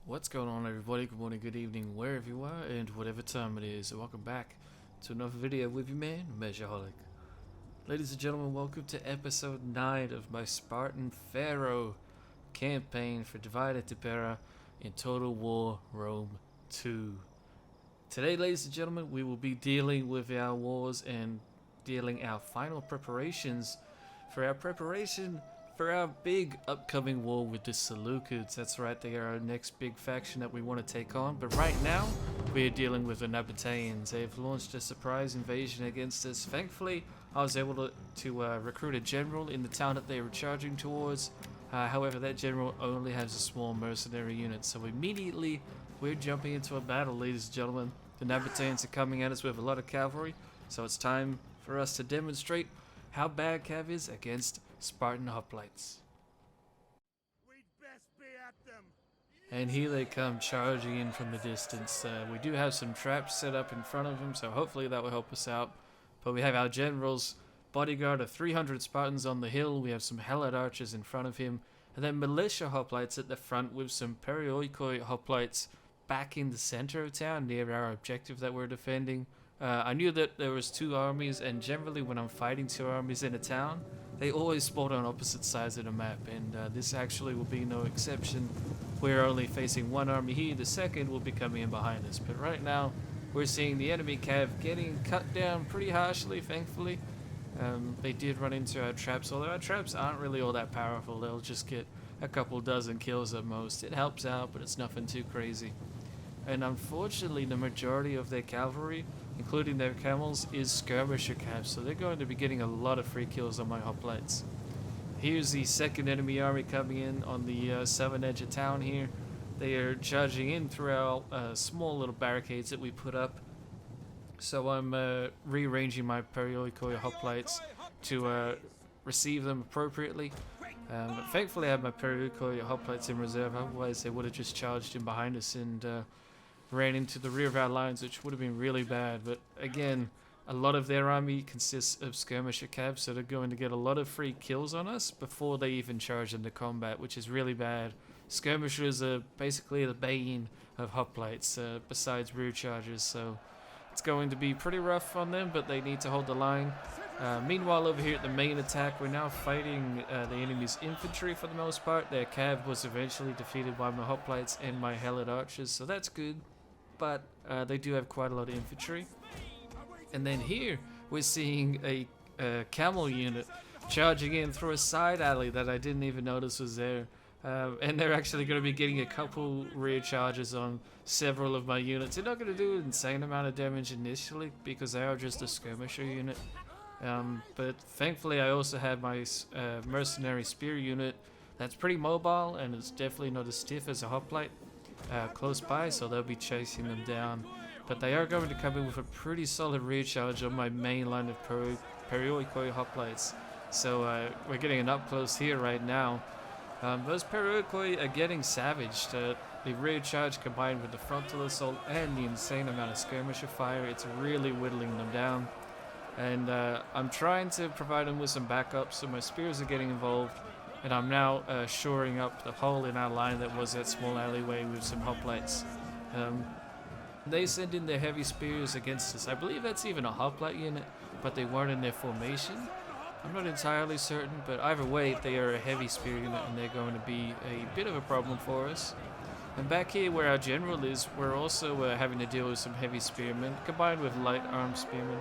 What's going on, everybody? Good morning, good evening, wherever you are, and whatever time it is. Welcome back to another video with your man, Measureaholic. Ladies and gentlemen, welcome to episode 9 of my Spartan Pharaoh campaign for Divided Impera in Total War Rome 2. Today, ladies and gentlemen, we will be dealing with our wars and dealing our final preparations for our big upcoming war with the Seleucids. That's right, they are our next big faction that we want to take on. But right now, we are dealing with the Nabateans. They've launched a surprise invasion against us. Thankfully, I was able to recruit a general in the town that they were charging towards. However, that general only has a small mercenary unit. So immediately, we're jumping into a battle, ladies and gentlemen. The Nabateans are coming at us with a lot of cavalry. So it's time for us to demonstrate how bad Cav is against Spartan hoplites. We'd best be at them. And here they come charging in from the distance. We do have some traps set up in front of them, so hopefully that will help us out. But we have our general's bodyguard of 300 Spartans on the hill. We have some Helot archers in front of him. And then militia hoplites at the front with some Perioikoi hoplites back in the center of town near our objective that we're defending. I knew that there was two armies, and generally when I'm fighting two armies in a town, they always spawn on opposite sides of the map, and this actually will be no exception. We're only facing one army here, the second will be coming in behind us. But right now, we're seeing the enemy cav getting cut down pretty harshly, thankfully. They did run into our traps, although our traps aren't really all that powerful. They'll just get a couple dozen kills at most. It helps out, but it's nothing too crazy. And unfortunately, the majority of their cavalry, including their camels, is skirmisher cabs, so they're going to be getting a lot of free kills on my hoplites. Here's the second enemy army coming in on the southern edge of town here. They are charging in through our small little barricades that we put up. So I'm rearranging my Perioikoi hoplites to receive them appropriately. But thankfully I have my Perioikoi hoplites in reserve, otherwise they would have just charged in behind us and ran into the rear of our lines, which would have been really bad. But again, a lot of their army consists of skirmisher cabs, so they're going to get a lot of free kills on us before they even charge into combat, which is really bad. Skirmishers are basically the bane of hoplites, besides rear chargers, so it's going to be pretty rough on them, but they need to hold the line. Meanwhile, over here at the main attack, we're now fighting the enemy's infantry for the most part. Their cav was eventually defeated by my hoplites and my Helot archers, so that's good. But they do have quite a lot of infantry. And then here, we're seeing a camel unit charging in through a side alley that I didn't even notice was there. And they're actually going to be getting a couple rear charges on several of my units. They're not going to do an insane amount of damage initially because they are just a skirmisher unit. But thankfully I also have my mercenary spear unit that's pretty mobile, and it's definitely not as stiff as a hoplite close by, so they'll be chasing them down. But they are going to come in with a pretty solid rear charge on my main line of Perioikoi hoplites. So we're getting an up close here right now. Those Perioikoi are getting savaged. The rear charge combined with the frontal assault and the insane amount of skirmisher fire, it's really whittling them down. And I'm trying to provide them with some backup, so my spears are getting involved. And I'm now shoring up the hole in our line that was that small alleyway with some hoplites. They send in their heavy spears against us. I believe that's even a hoplite unit, but they weren't in their formation. I'm not entirely certain, but either way, they are a heavy spear unit and they're going to be a bit of a problem for us. And back here where our general is, we're also having to deal with some heavy spearmen combined with light armed spearmen.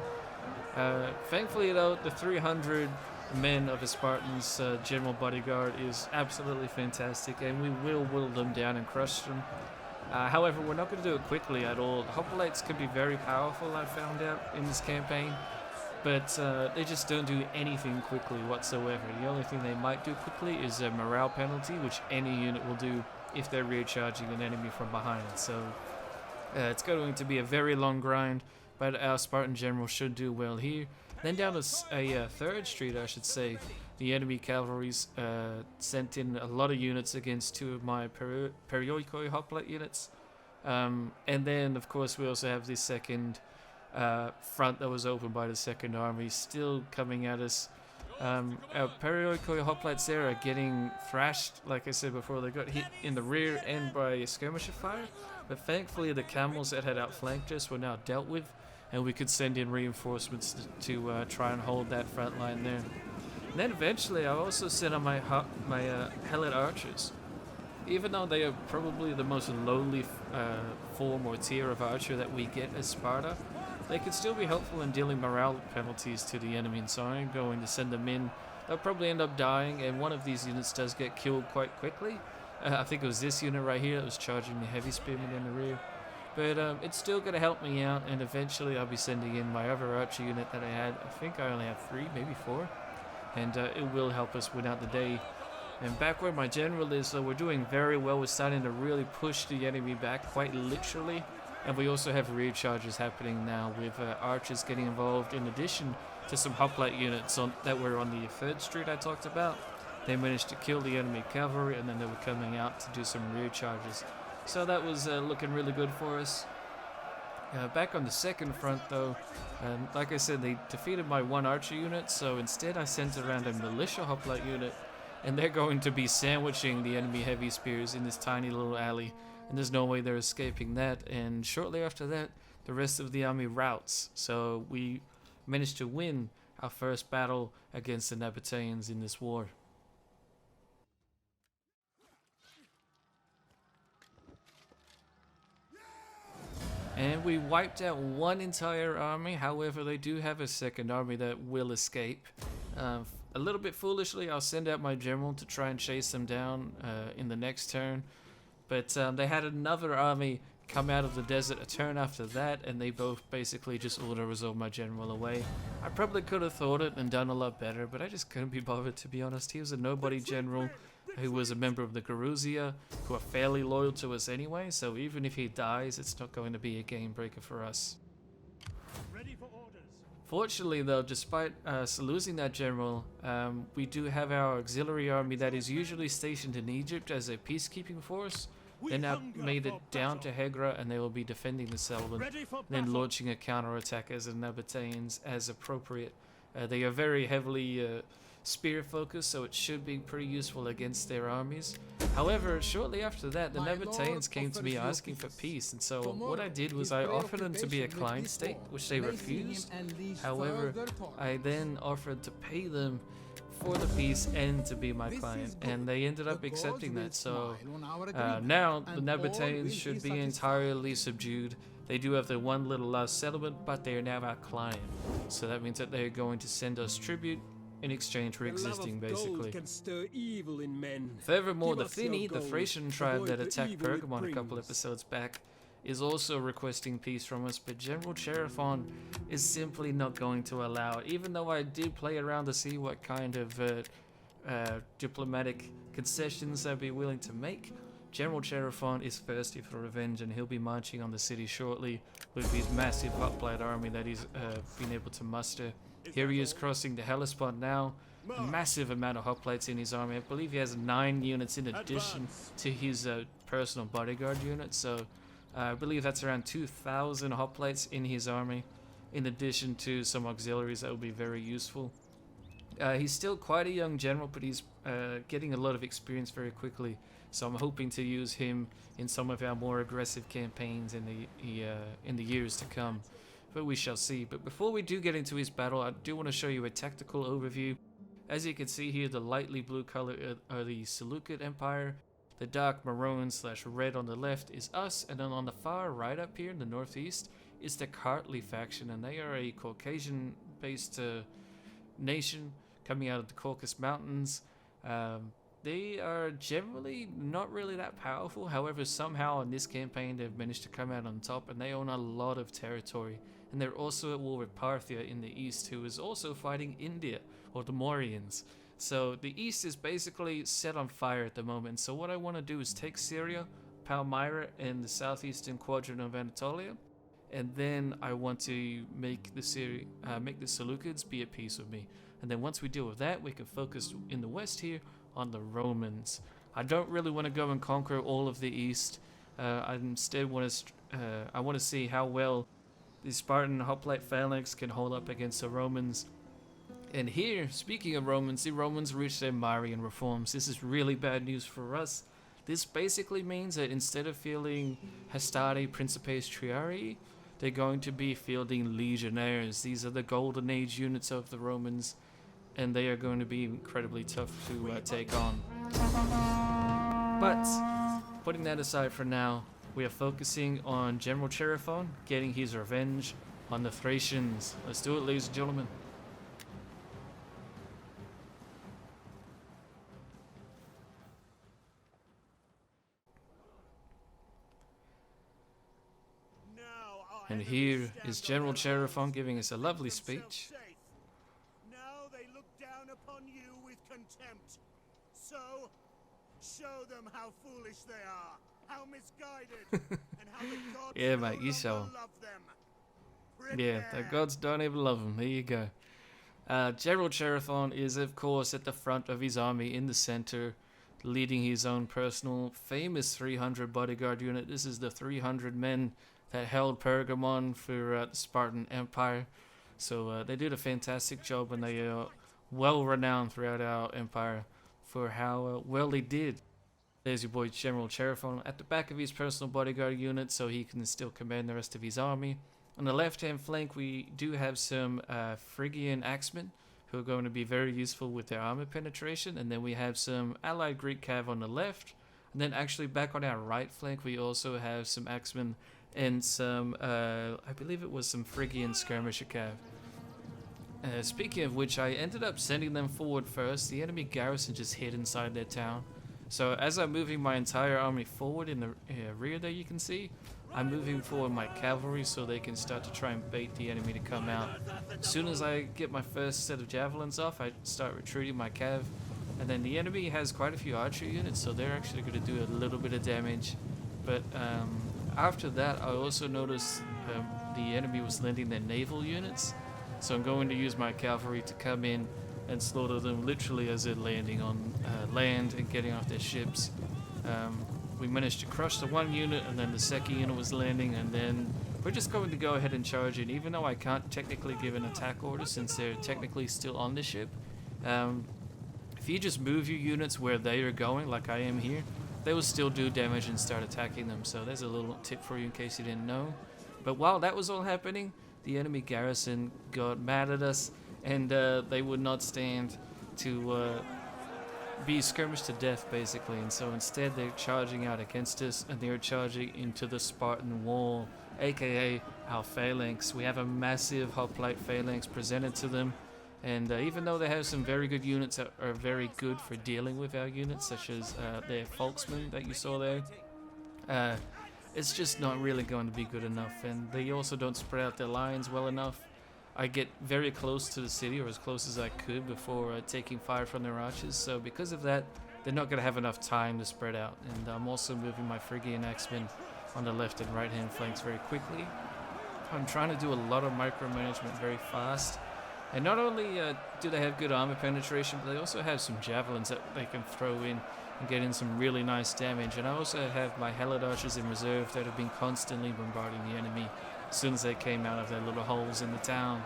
Thankfully though, the 300 men of a Spartan's general bodyguard is absolutely fantastic, and we will whittle them down and crush them. However, we're not going to do it quickly at all. Hoplites can be very powerful, I found out in this campaign, but they just don't do anything quickly whatsoever. The only thing they might do quickly is a morale penalty, which any unit will do if they're rear charging an enemy from behind. So it's going to be a very long grind, but our Spartan general should do well here. Then down a 3rd street, I should say, the enemy cavalry's sent in a lot of units against two of my Perioikoi hoplite units. And then, of course, we also have this second front that was opened by the second army still coming at us Our periodical hoplites there are getting thrashed, like I said before. They got hit in the rear end by skirmisher fire, but thankfully the camels that had outflanked us were now dealt with, and we could send in reinforcements to try and hold that front line there. And then eventually I also sent on my Helot archers. Even though they are probably the most lowly form or tier of archer that we get as Sparta, they could still be helpful in dealing morale penalties to the enemy, and so I'm going to send them in. They'll probably end up dying, and one of these units does get killed quite quickly. I think it was this unit right here that was charging the heavy spearmen in the rear. But it's still going to help me out, and eventually I'll be sending in my other archer unit that I had. I think I only have 3, maybe 4. And it will help us win out the day. And back where my general is, we're doing very well. We're starting to really push the enemy back, quite literally. And we also have rear charges happening now with archers getting involved, in addition to some hoplite units that were on the 3rd Street I talked about. They managed to kill the enemy cavalry, and then they were coming out to do some rear charges. So that was looking really good for us. Back on the 2nd front though, like I said, they defeated my 1 archer unit, so instead I sent around a militia hoplite unit, and they're going to be sandwiching the enemy heavy spears in this tiny little alley, and there's no way they're escaping that. And shortly after that, the rest of the army routs, so we managed to win our first battle against the Nabateans in this war. And we wiped out 1 entire army. However, they do have a 2nd army that will escape. A little bit foolishly, I'll send out my general to try and chase them down in the next turn. But they had another army come out of the desert a turn after that, and they both basically just auto-resolved my general away. I probably could have thought it and done a lot better, but I just couldn't be bothered, to be honest. He was a nobody general who was a member of the Garuzia, who are fairly loyal to us anyway, so even if he dies, it's not going to be a game breaker for us. Ready for orders. Fortunately though, despite us losing that general, we do have our auxiliary army that is usually stationed in Egypt as a peacekeeping force. They now made it down to Hegra, and they will be defending the settlement, then launching a counterattack as the Nabateans as appropriate. They are very heavily spear focused, so it should be pretty useful against their armies. However, shortly after that, the Nabateans came to me asking for peace, and so what I did was I offered them to be a client state, which they refused. However, I then offered to pay them for the peace and to be my client, and they ended up accepting that. So now the Nabateans should be entirely subdued. They do have their 1 little last settlement, but they are now our client, so that means that they are going to send us tribute in exchange for existing, basically. Furthermore, the Thyni, the Thracian tribe that attacked Pergamon a couple episodes back, is also requesting peace from us, but General Chairophon is simply not going to allow it. Even though I did play around to see what kind of diplomatic concessions I'd be willing to make, General Chairophon is thirsty for revenge, and he'll be marching on the city shortly with his massive hoplite army that he's been able to muster. Here he is crossing the Hellespont now. A massive amount of hoplites in his army. I believe he has 9 units in addition to his personal bodyguard unit, so I believe that's around 2,000 hoplites in his army, in addition to some auxiliaries that will be very useful. He's still quite a young general, but he's getting a lot of experience very quickly, so I'm hoping to use him in some of our more aggressive campaigns in the years to come. But we shall see. But before we do get into his battle, I do want to show you a tactical overview. As you can see here, the lightly blue color are the Seleucid Empire. The dark maroon / red on the left is us, and then on the far right up here in the northeast is the Kartli faction, and they are a Caucasian-based nation coming out of the Caucasus Mountains. They are generally not really that powerful. However, somehow in this campaign they've managed to come out on top, and they own a lot of territory. And they're also at war with Parthia in the east, who is also fighting India, or the Mauryaans. So the east is basically set on fire at the moment. So what I want to do is take Syria, Palmyra, and the southeastern quadrant of Anatolia, and then I want to make the Seleucids be at peace with me. And then once we deal with that, we can focus in the west here on the Romans. I don't really want to go and conquer all of the east. I instead want to see how well the Spartan hoplite phalanx can hold up against the Romans. And here, speaking of Romans, the Romans reached their Marian reforms. This is really bad news for us. This basically means that instead of fielding Hastati Principes Triarii, they're going to be fielding Legionnaires. These are the Golden Age units of the Romans, and they are going to be incredibly tough to take on. But, putting that aside for now, we are focusing on General Chairophon getting his revenge on the Thracians. Let's do it, ladies and gentlemen. And here is General Chairophon giving us a lovely speech. Now they look down upon you with contempt. So, show them how foolish they are, how misguided, and how the gods Yeah, no mate, you show longer 'em. love them. Yeah, the Prepare. gods don't even love him. There you go. General Chairophon is, of course, at the front of his army in the center, leading his own personal famous 300 bodyguard unit. This is the 300 men that held Pergamon for the Spartan Empire. So they did a fantastic job, and they are well renowned throughout our empire for how well they did. There's your boy General Chairophon at the back of his personal bodyguard unit, so he can still command the rest of his army. On the left-hand flank, we do have some Phrygian axemen who are going to be very useful with their armor penetration, and then we have some allied Greek cav on the left, and then actually back on our right flank, we also have some axemen and some, I believe it was some Phrygian skirmisher cav. Speaking of which, I ended up sending them forward first. The enemy garrison just hid inside their town. So as I'm moving my entire army forward in the rear there, you can see, I'm moving forward my cavalry so they can start to try and bait the enemy to come out. As soon as I get my first set of javelins off, I start retreating my cav. And then the enemy has quite a few archery units, so they're actually going to do a little bit of damage. But after that, I also noticed the enemy was lending their naval units. So I'm going to use my cavalry to come in and slaughter them literally as they're landing on land and getting off their ships. We managed to crush the one unit, and then the second unit was landing, and then we're just going to go ahead and charge in, even though I can't technically give an attack order since they're technically still on the ship. If you just move your units where they are going, like I am here, they will still do damage and start attacking them. So there's a little tip for you in case you didn't know. But while that was all happening, the enemy garrison got mad at us, and they would not stand to be skirmished to death, basically. And so instead they're charging out against us, and they're charging into the Spartan wall, aka our phalanx. We have a massive hoplite phalanx presented to them, and even though they have some very good units that are very good for dealing with our units, such as their Folksmen that you saw there, it's just not really going to be good enough. And they also don't spread out their lines well enough. I get very close to the city, or as close as I could, before taking fire from their archers. So because of that, they're not going to have enough time to spread out. And I'm also moving my Phrygian axemen on the left and right hand flanks very quickly. I'm trying to do a lot of micromanagement very fast. And not only do they have good armor penetration, but they also have some javelins that they can throw in and get in some really nice damage. And I also have my Helid archers in reserve that have been constantly bombarding the enemy as soon as they came out of their little holes in the town.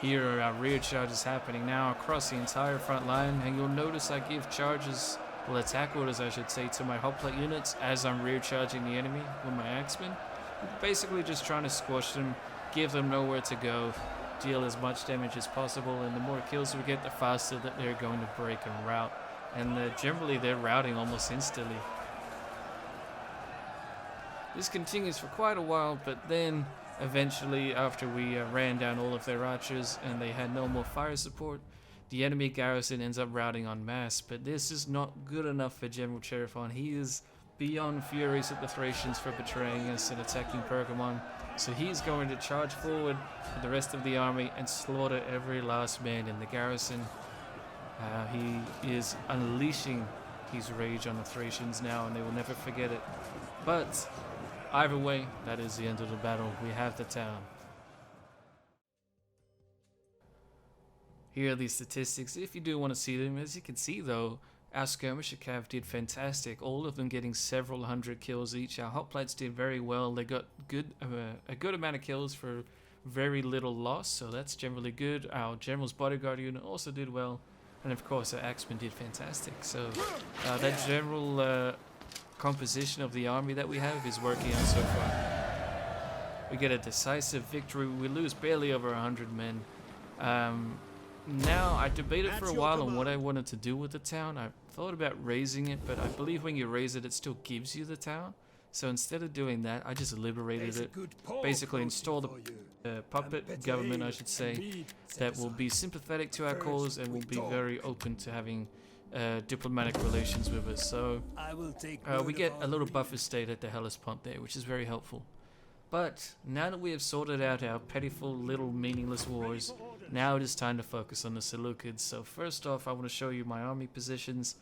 Here are our rear charges happening now across the entire front line, and you'll notice I give charges, well, attack orders I should say, to my hoplite units as I'm rear charging the enemy with my axemen. Basically just trying to squash them, give them nowhere to go, deal as much damage as possible, and the more kills we get, the faster that they're going to break and rout. And generally they're routing almost instantly. This continues for quite a while, but then eventually, after we ran down all of their archers and they had no more fire support, the enemy garrison ends up routing en masse. But this is not good enough for General Chairophon. He is beyond furious at the Thracians for betraying us and attacking Pergamon. So he's going to charge forward with the rest of the army and slaughter every last man in the garrison. He is unleashing his rage on the Thracians now, and they will never forget it. But either way, that is the end of the battle. We have the town. Here are the statistics, if you do want to see them. As you can see, though, our skirmisher cav did fantastic, all of them getting several hundred kills each. Our hoplites did very well. They got a good amount of kills for very little loss, so that's generally good. Our general's bodyguard unit also did well, and of course our axemen did fantastic. So that general composition of the army that we have is working out so far. We get a decisive victory. We lose barely over 100 men. Now, I debated for a while on what I wanted to do with the town. I thought about raising it, but I believe when you raise it, it still gives you the town. So instead of doing that, I just liberated it. Basically installed a puppet government, I should say, that will be sympathetic to our cause and will be very open to having diplomatic relations with us. So we get a little buffer state at the Hellespont there, which is very helpful. But now that we have sorted out our pitiful little meaningless wars, now it is time to focus on the Seleucids. So first off, I want to show you my army positions.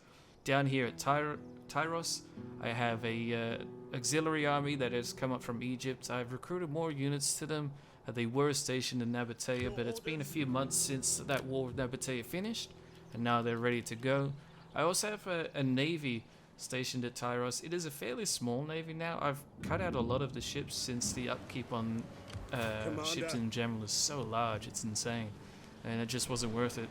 Down here at Tyros, I have a auxiliary army that has come up from Egypt. I've recruited more units to them. They were stationed in Nabatea, but it's been a few months since that war with Nabatea finished, and now they're ready to go. I also have a navy stationed at Tyros. It is a fairly small navy now. I've cut out a lot of the ships since the upkeep on ships in general is so large, it's insane, and it just wasn't worth it.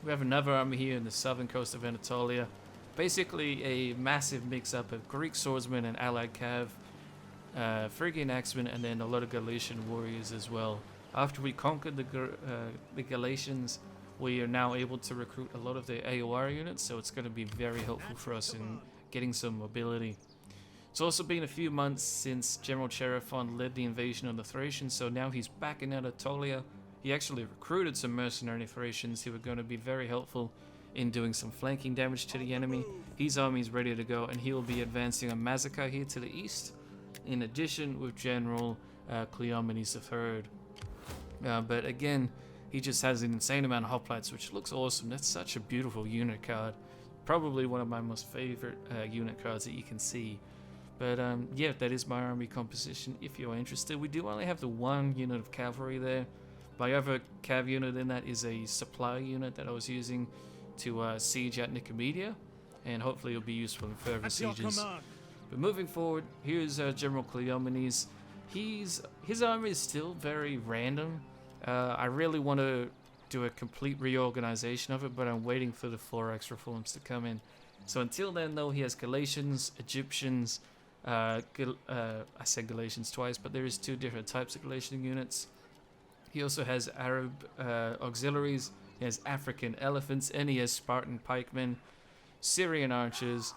We have another army here in the southern coast of Anatolia. Basically a massive mix-up of Greek swordsmen and allied cav, Phrygian axemen, and then a lot of Galatian warriors as well. After we conquered the Galatians, we are now able to recruit a lot of their AOR units, so it's going to be very helpful for us in getting some mobility. It's also been a few months since General Chairophon led the invasion of the Thracians, so now he's back in Anatolia. He actually recruited some mercenary Thracians who are going to be very helpful in doing some flanking damage to the enemy. His army is ready to go, and he will be advancing on Mazacah here to the east, in addition with General Cleomenes III. But again, he just has an insane amount of hoplites, which looks awesome. That's such a beautiful unit card. Probably one of my most favorite unit cards that you can see. But yeah, that is my army composition if you're interested. We do only have the one unit of cavalry there. My other cav unit in that is a supply unit that I was using to siege at Nicomedia, and hopefully it'll be useful in further sieges. But moving forward, here's General Cleomenes. His army is still very random. I really want to do a complete reorganization of it, but I'm waiting for the Thorax reforms to come in. So until then, though, he has Galatians, Egyptians, I said Galatians twice, but there is two different types of Galatian units. He also has Arab auxiliaries, he has African elephants, and he has Spartan pikemen, Syrian archers,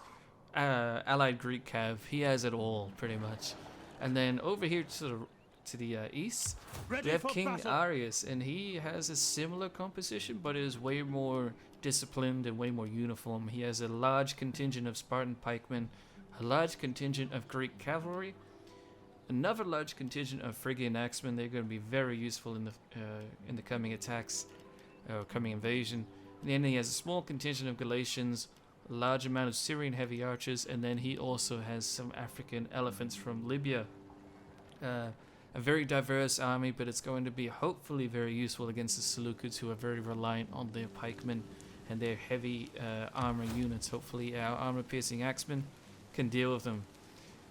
allied Greek cav. He has it all, pretty much. And then over here to the east, we have King Arius, and he has a similar composition, but it is way more disciplined and way more uniform. He has a large contingent of Spartan pikemen, a large contingent of Greek cavalry, another large contingent of Phrygian axemen. They're going to be very useful in the coming attacks, or coming invasion. And then he has a small contingent of Galatians, a large amount of Syrian heavy archers, and then he also has some African elephants from Libya. A very diverse army, but it's going to be hopefully very useful against the Seleucids, who are very reliant on their pikemen and their heavy armor units. Hopefully our armor-piercing axemen can deal with them.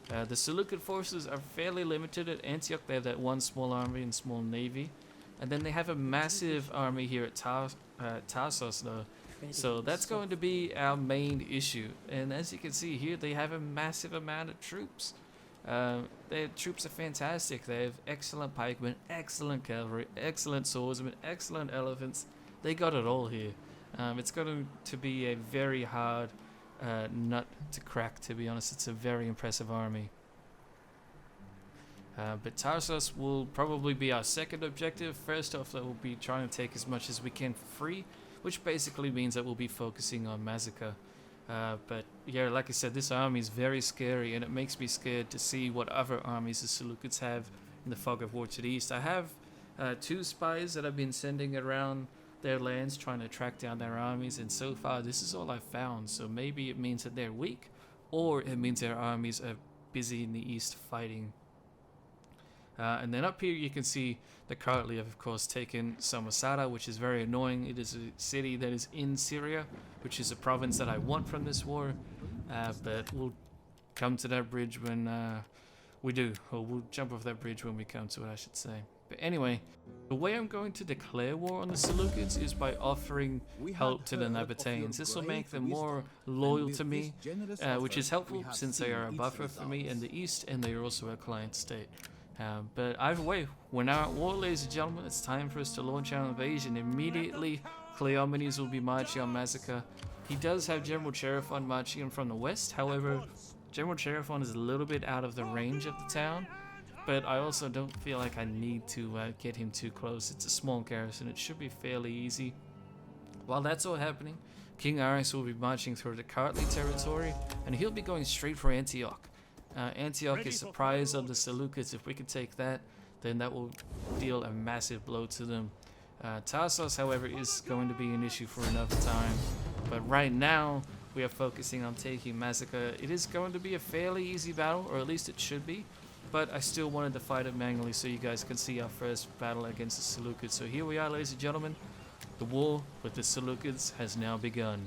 The Seleucid forces are fairly limited at Antioch. They have that one small army and small navy. And then they have a massive army here at Tarsos, though. So that's going to be our main issue. And as you can see here, they have a massive amount of troops. Their troops are fantastic. They have excellent pikemen, excellent cavalry, excellent swordsmen, excellent elephants. They got it all here. It's going to be a very hard nut to crack, to be honest. It's a very impressive army. But Tarsos will probably be our second objective. First off, that we'll be trying to take as much as we can for free, which basically means that we'll be focusing on Mazacah. But yeah, like I said, this army is very scary, and it makes me scared to see what other armies the Seleucids have in the fog of war to the east. I have 2 spies that I've been sending around their lands trying to track down their armies, and so far this is all I've found. So maybe it means that they're weak, or it means their armies are busy in the east fighting. And then up here you can see that currently I've of course taken Samosata, which is very annoying. It is a city that is in Syria, which is a province that I want from this war, but we'll come to that bridge when we do, or we'll jump off that bridge when we come to it, I should say. But anyway, the way I'm going to declare war on the Seleucids is by offering help to the Nabateans. This will make them more loyal to me, which is helpful since they are a buffer for me in the east and they are also a client state. But either way, we're now at war, ladies and gentlemen. It's time for us to launch our invasion. Immediately, Cleomenes will be marching on Massacre. He does have General Chairophon marching in from the west. However, General Chairophon is a little bit out of the range of the town. But I also don't feel like I need to get him too close. It's a small garrison. It should be fairly easy. While that's all happening, King Aris will be marching through the Kartli territory, and he'll be going straight for Antioch. Antioch is the prize of the Seleucids. If we can take that, then that will deal a massive blow to them. Tarsus, however, is going to be an issue for another time. But right now, we are focusing on taking Massacre. It is going to be a fairly easy battle, or at least it should be. But I still wanted to fight it manually so you guys can see our first battle against the Seleucids. So here we are, ladies and gentlemen. The war with the Seleucids has now begun.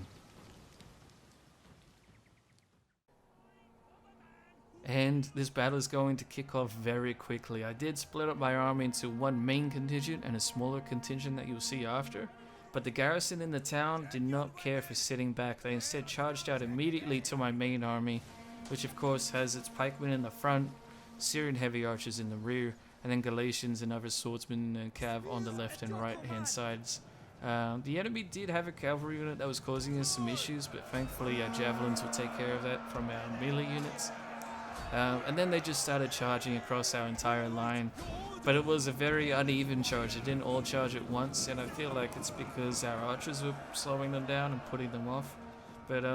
And this battle is going to kick off very quickly. I did split up my army into one main contingent and a smaller contingent that you'll see after. But the garrison in the town did not care for sitting back. They instead charged out immediately to my main army, which of course has its pikemen in the front, Syrian heavy archers in the rear, and then Galatians and other swordsmen and cav on the left and right hand sides. The enemy did have a cavalry unit that was causing us some issues, but thankfully our javelins would take care of that from our melee units. And then they just started charging across our entire line, but it was a very uneven charge. It didn't all charge at once, and I feel like it's because our archers were slowing them down and putting them off. But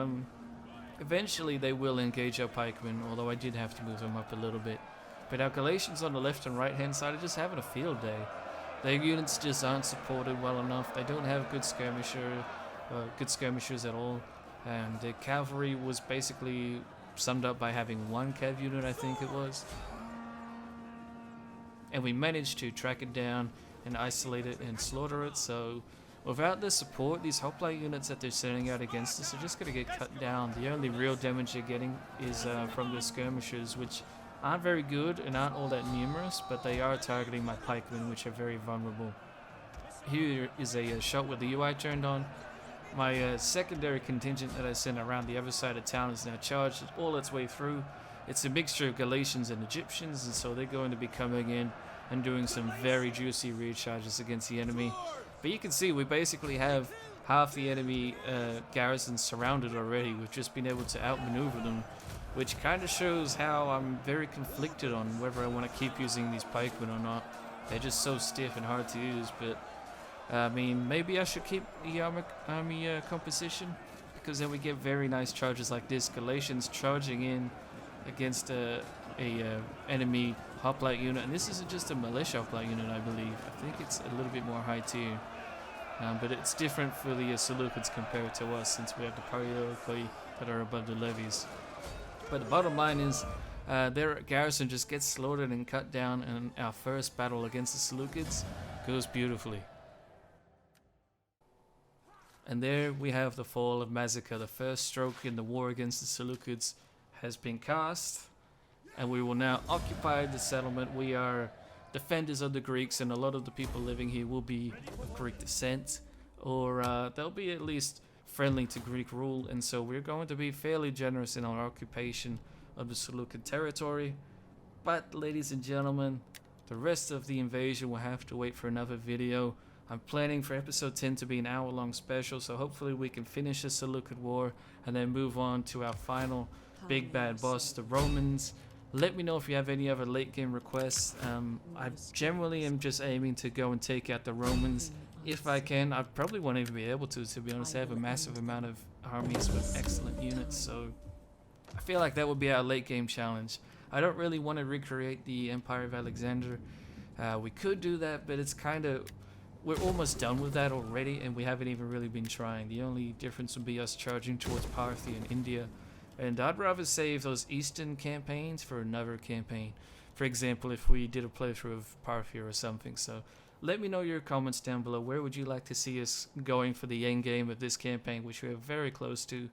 eventually they will engage our pikemen, although I did have to move them up a little bit. But our Galatians on the left and right hand side are just having a field day. Their units just aren't supported well enough. They don't have good skirmishers at all. And the cavalry was basically summed up by having one cav unit, I think it was. And we managed to track it down and isolate it and slaughter it. So without the support, these hoplite units that they're sending out against us are just going to get cut down. The only real damage they're getting is from the skirmishers, which aren't very good and aren't all that numerous, but they are targeting my pikemen, which are very vulnerable. Here is a shot with the UI turned on. My secondary contingent that I sent around the other side of town is now charged all its way through. It's a mixture of Galatians and Egyptians, and so they're going to be coming in and doing some very juicy rear charges against the enemy. But you can see we basically have half the enemy garrison surrounded already. We've just been able to outmaneuver them, which kind of shows how I'm very conflicted on whether I want to keep using these pikemen or not. They're just so stiff and hard to use, but I mean, maybe I should keep the army composition, because then we get very nice charges like this. Galatians charging in against a enemy hoplite unit, and this isn't just a militia hoplite unit, I believe. I think it's a little bit more high tier, but it's different for the Seleucids compared to us, since we have the Pariokoi that are above the levies. But the bottom line is, their garrison just gets slaughtered and cut down, and our first battle against the Seleucids goes beautifully. And there we have the fall of Massacre. The first stroke in the war against the Seleucids has been cast, and we will now occupy the settlement. We are defenders of the Greeks, and a lot of the people living here will be of Greek descent, or they'll be at least friendly to Greek rule, and so we're going to be fairly generous in our occupation of the Seleucid territory. But ladies and gentlemen, the rest of the invasion will have to wait for another video. I'm planning for episode 10 to be an hour-long special, so hopefully we can finish the Seleucid War and then move on to our final big bad boss, the Romans. Let me know if you have any other late game requests. I generally am just aiming to go and take out the Romans. If I can, I probably won't even be able to be honest. I have a massive amount of armies with excellent units, so I feel like that would be our late game challenge. I don't really want to recreate the Empire of Alexander. We could do that, but it's kind of... we're almost done with that already, and we haven't even really been trying. The only difference would be us charging towards Parthia and India. And I'd rather save those eastern campaigns for another campaign. For example, if we did a playthrough of Parthia or something. So let me know your comments down below. Where would you like to see us going for the end game of this campaign, which we are very close to.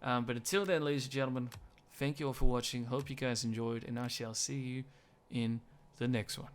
But until then, ladies and gentlemen, thank you all for watching. Hope you guys enjoyed, and I shall see you in the next one.